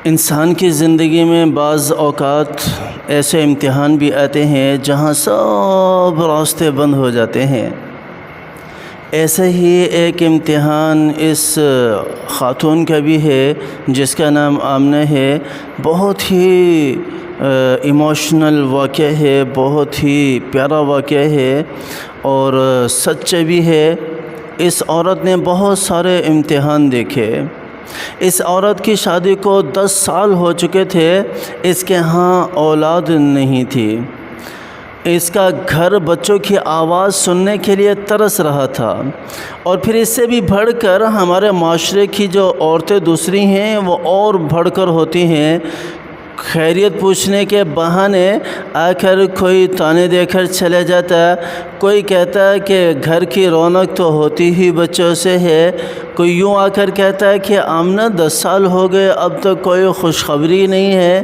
انسان کی زندگی میں بعض اوقات ایسے امتحان بھی آتے ہیں جہاں سب راستے بند ہو جاتے ہیں۔ ایسے ہی ایک امتحان اس خاتون کا بھی ہے جس کا نام آمنہ ہے۔ بہت ہی ایموشنل واقعہ ہے، بہت ہی پیارا واقعہ ہے اور سچ بھی ہے۔ اس عورت نے بہت سارے امتحان دیکھے۔ اس عورت کی شادی کو 10 سال ہو چکے تھے، اس کے ہاں اولاد نہیں تھی۔ اس کا گھر بچوں کی آواز سننے کے لیے ترس رہا تھا، اور پھر اس سے بھی بڑھ کر ہمارے معاشرے کی جو عورتیں دوسری ہیں وہ اور بڑھ کر ہوتی ہیں۔ خیریت پوچھنے کے بہانے آ کر کوئی تانے دے کر چلے جاتا، کوئی کہتا ہے کہ گھر کی رونق تو ہوتی ہی بچوں سے ہے، کوئی یوں آ کر کہتا ہے کہ آمنہ 10 سال ہو گئے اب تک کوئی خوشخبری نہیں ہے۔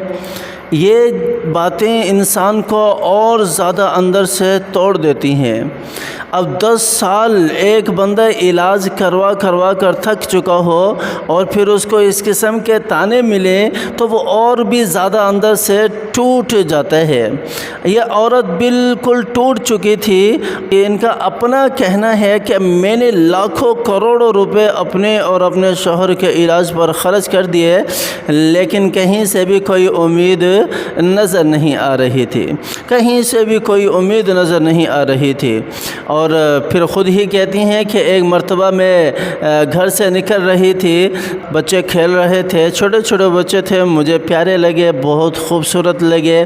یہ باتیں انسان کو اور زیادہ اندر سے توڑ دیتی ہیں۔ اب 10 سال ایک بندہ علاج کروا کر تھک چکا ہو اور پھر اس کو اس قسم کے تانے ملیں تو وہ اور بھی زیادہ اندر سے ٹوٹ جاتا ہے۔ یہ عورت بالکل ٹوٹ چکی تھی۔ ان کا اپنا کہنا ہے کہ میں نے لاکھوں کروڑوں روپے اپنے اور اپنے شوہر کے علاج پر خرچ کر دیے، لیکن کہیں سے بھی کوئی امید نظر نہیں آ رہی تھی، کہیں سے بھی کوئی امید نظر نہیں آ رہی تھی۔ اور پھر خود ہی کہتی ہیں کہ ایک مرتبہ میں گھر سے نکل رہی تھی، بچے کھیل رہے تھے، چھوٹے چھوٹے بچے تھے، مجھے پیارے لگے، بہت خوبصورت لگے۔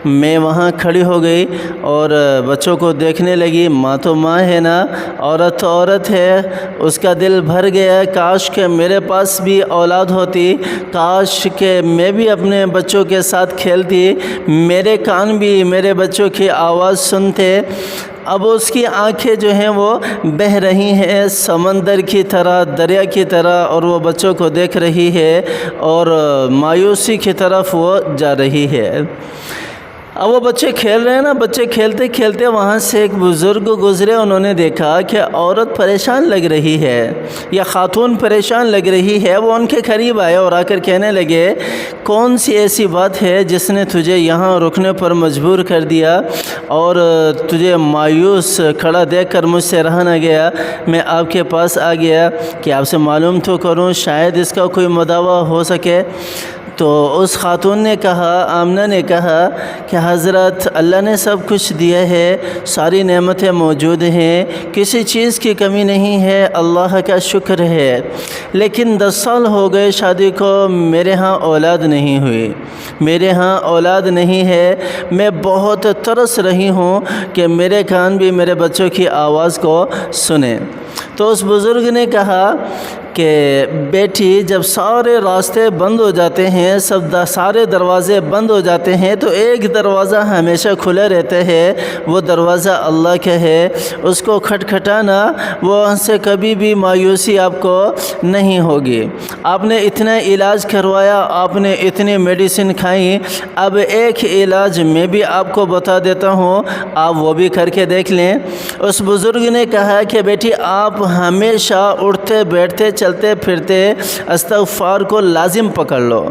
میں وہاں کھڑی ہو گئی اور بچوں کو دیکھنے لگی۔ ماں تو ماں ہے نا، عورت تو عورت ہے۔ اس کا دل بھر گیا، کاش کہ میرے پاس بھی اولاد ہوتی، کاش کہ میں بھی اپنے بچوں کے ساتھ کھیلتی، میرے کان بھی میرے بچوں کی آواز سنتے۔ اب اس کی آنکھیں جو ہیں وہ بہہ رہی ہیں سمندر کی طرح، دریا کی طرح، اور وہ بچوں کو دیکھ رہی ہے اور مایوسی کی طرف وہ جا رہی ہے۔ اب وہ بچے کھیل رہے ہیں نا، بچے کھیلتے کھیلتے وہاں سے ایک بزرگ گزرے، انہوں نے دیکھا کہ عورت پریشان لگ رہی ہے یا خاتون پریشان لگ رہی ہے۔ وہ ان کے قریب آئے اور آ کر کہنے لگے، کون سی ایسی بات ہے جس نے تجھے یہاں رکنے پر مجبور کر دیا اور تجھے مایوس کھڑا دیکھ کر مجھ سے رہا نہ گیا؟ میں آپ کے پاس آ گیا کہ آپ سے معلوم تو کروں، شاید اس کا کوئی مداوع ہو سکے۔ تو اس خاتون نے کہا، آمنہ نے کہا کہ حضرت اللہ نے سب کچھ دیا ہے، ساری نعمتیں موجود ہیں، کسی چیز کی کمی نہیں ہے، اللہ کا شکر ہے، لیکن 10 سال ہو گئے شادی کو، میرے ہاں اولاد نہیں ہوئی، میرے ہاں اولاد نہیں ہے۔ میں بہت ترس رہی ہوں کہ میرے کان بھی میرے بچوں کی آواز کو سنیں۔ تو اس بزرگ نے کہا کہ بیٹی، جب سارے راستے بند ہو جاتے ہیں، سارے دروازے بند ہو جاتے ہیں، تو ایک دروازہ ہمیشہ کھلا رہتا ہے، وہ دروازہ اللہ کا ہے، اس کو کھٹکھٹانا، وہاں سے کبھی بھی مایوسی آپ کو نہیں ہوگی۔ آپ نے اتنا علاج کروایا، آپ نے اتنی میڈیسن کھائی، اب ایک علاج میں بھی آپ کو بتا دیتا ہوں، آپ وہ بھی کر کے دیکھ لیں۔ اس بزرگ نے کہا کہ بیٹی، آپ ہمیشہ اٹھتے بیٹھتے چلتے پھرتے استغفار کو لازم پکڑ لو۔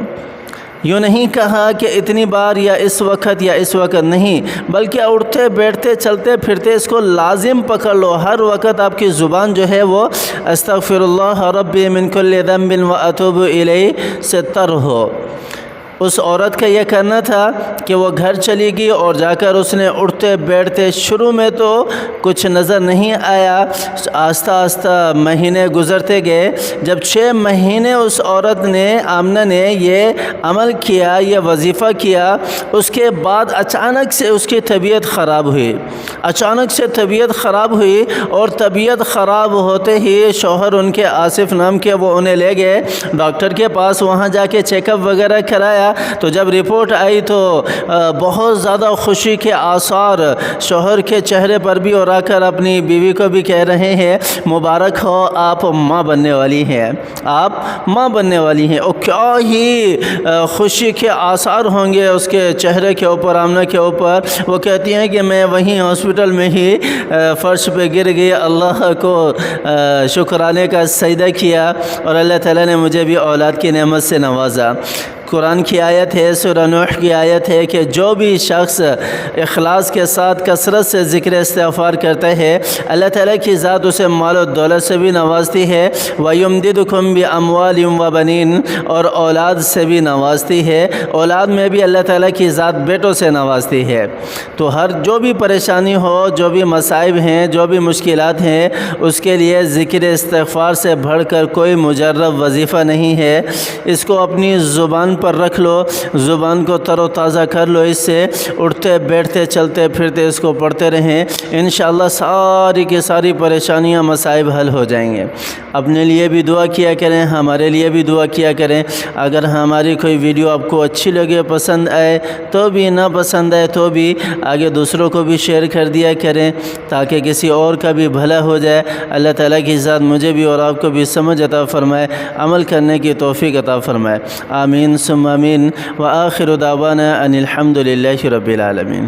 یوں نہیں کہا کہ اتنی بار یا اس وقت نہیں، بلکہ اٹھتے بیٹھتے چلتے پھرتے اس کو لازم پکڑ لو۔ ہر وقت آپ کی زبان جو ہے وہ استغفر اللہ ربی من کل ذنب واتوب الیہ سے تر ہو۔ اس عورت کا یہ کرنا تھا کہ وہ گھر چلی گئی اور جا کر اس نے اٹھتے بیٹھتے، شروع میں تو کچھ نظر نہیں آیا، آہستہ آہستہ مہینے گزرتے گئے۔ جب 6 مہینے اس عورت نے، آمنہ نے، یہ عمل کیا، یہ وظیفہ کیا، اس کے بعد اچانک سے اس کی طبیعت خراب ہوئی، اچانک سے طبیعت خراب ہوئی، اور طبیعت خراب ہوتے ہی شوہر ان کے آصف نام کے، وہ انہیں لے گئے ڈاکٹر کے پاس، وہاں جا کے چیک اپ وغیرہ کرایا۔ تو جب رپورٹ آئی تو بہت زیادہ خوشی کے آثار شوہر کے چہرے پر بھی، اور آ کر اپنی بیوی کو بھی کہہ رہے ہیں، مبارک ہو، آپ ماں بننے والی ہیں، آپ ماں بننے والی ہیں۔ اور کیا ہی خوشی کے آثار ہوں گے اس کے چہرے کے اوپر، آمنہ کے اوپر۔ وہ کہتی ہیں کہ میں وہیں ہاسپٹل میں ہی فرش پہ گر گئی، اللہ کو شکرانے کا سجدہ کیا، اور اللہ تعالیٰ نے مجھے بھی اولاد کی نعمت سے نوازا۔ قرآن کی آیت ہے، سورہ نوح کی آیت ہے کہ جو بھی شخص اخلاص کے ساتھ کثرت سے ذکر استغفار کرتا ہے، اللہ تعالیٰ کی ذات اسے مال و دولت سے بھی نوازتی ہے، وَيُمْدِدُكُمْ بِأَمْوَالٍ وَبَنِينَ، اور اولاد سے بھی نوازتی ہے، اولاد میں بھی اللہ تعالیٰ کی ذات بیٹوں سے نوازتی ہے۔ تو جو بھی پریشانی ہو، جو بھی مصائب ہیں، جو بھی مشکلات ہیں، اس کے لیے ذکر استغفار سے بڑھ کر کوئی مجرب وظیفہ نہیں ہے۔ اس کو اپنی زبان پر رکھ لو، زبان کو تر و تازہ کر لو، اس سے اٹھتے بیٹھتے چلتے پھرتے اس کو پڑھتے رہیں، انشاءاللہ ساری کی ساری پریشانیاں مصائب حل ہو جائیں گے۔ اپنے لیے بھی دعا کیا کریں، ہمارے لیے بھی دعا کیا کریں۔ اگر ہماری کوئی ویڈیو آپ کو اچھی لگے، پسند آئے تو بھی، نہ پسند آئے تو بھی آگے دوسروں کو بھی شیئر کر دیا کریں تاکہ کسی اور کا بھی بھلا ہو جائے۔ اللہ تعالیٰ کی ذات مجھے بھی اور آپ کو بھی سمجھ عطا فرمائے، عمل کرنے کی توفیق عطا فرمائے۔ آمین ثم آمین، وآخر دعوانا ان الحمد للہ رب العالمین۔